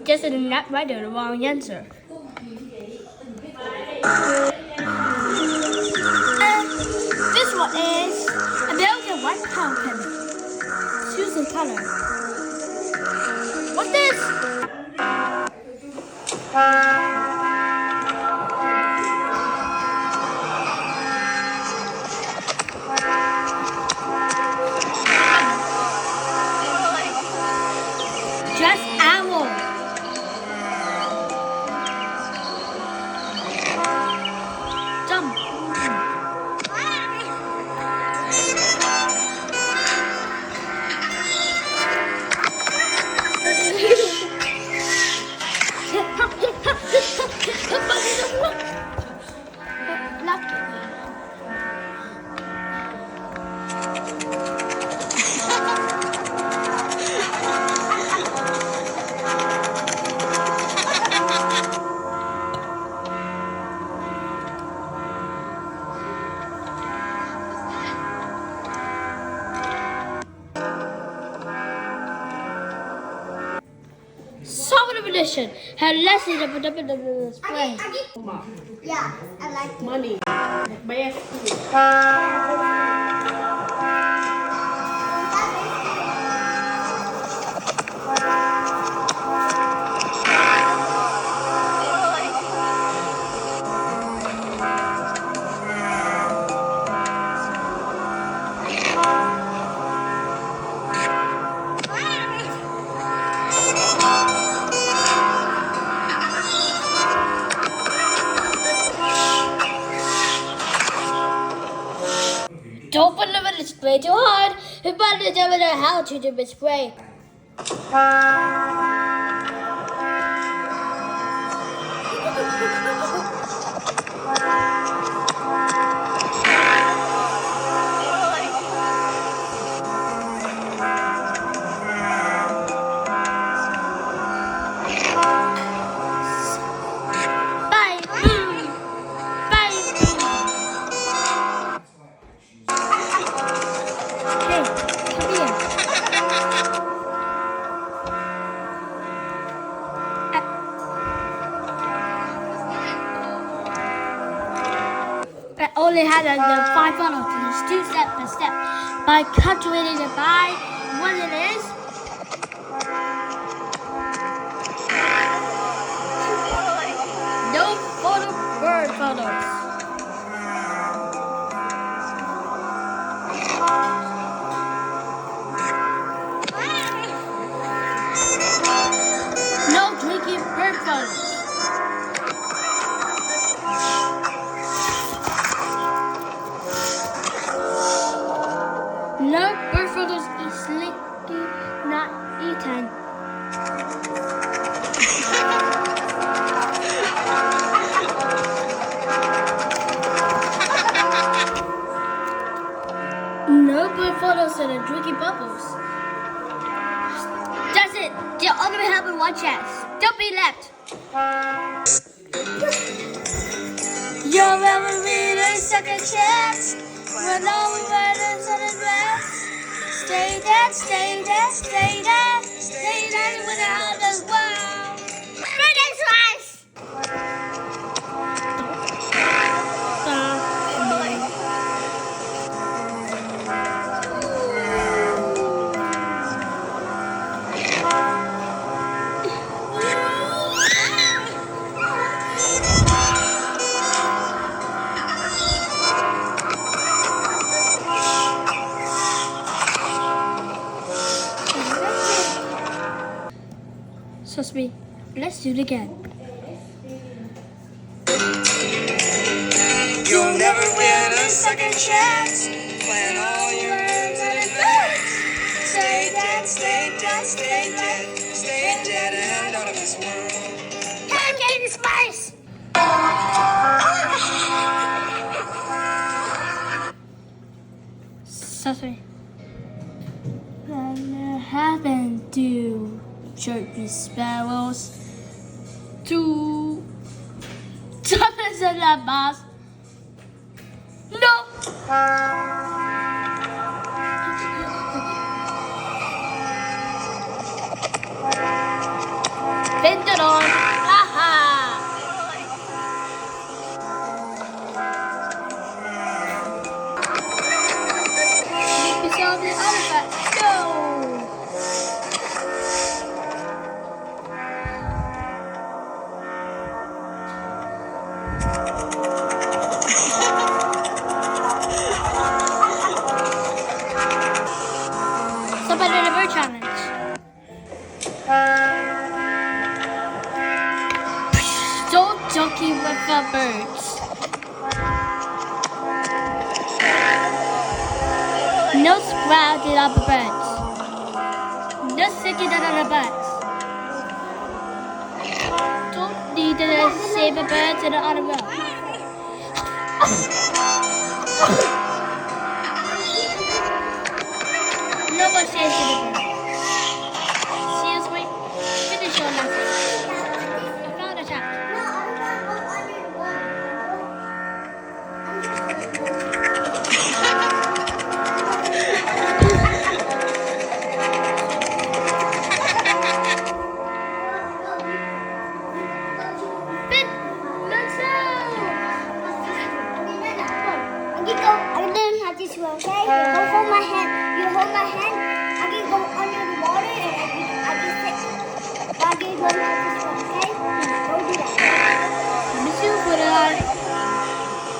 Just not right or the wrong answer. This one is American White Pumpkin. Choose a color. What's this? Just owl. Jump. Solve the petition. Have let's see the display. Yeah, I like it. Money. Best. Don't put them in the spray too hard. If I did them in the how to do the spray. Bye. Bye. Hey, come here. I only had the 5 photos. Just do step by step. By calculating it by what it is. No photo bird photos. No drinking bird photos. No bird photos is slinky, not eaten. No bird photos and drinking bubbles. That's it. You're all gonna have in one chance. Don't be left. You'll never need a second chance. When all we want is an address. Stay there, stay there, stay there, stay there without this world. Finish us! Sesame, let's do it again. You'll never get a second chance. Plan all your moves in advance. Stay dead, stay dead, stay dead, stay dead and out of this world. I'm getting spice! Sesame. What happened to chirpy sparrows? To Thomas and the boss? No! bend it on. Haha. You saw the elephant. Go. Somebody did a bird challenge. Don't jockey with the birds. No sprouting on the birds. No sticking on the birds. Don't need to save the birds in the other room. No more chasing the birds. Seriously, finish your lesson. I found a trap. No, I'm not going under the water. Ben, let's go. You go. I'm learn how to swim, okay? You hold my hand. You hold my hand.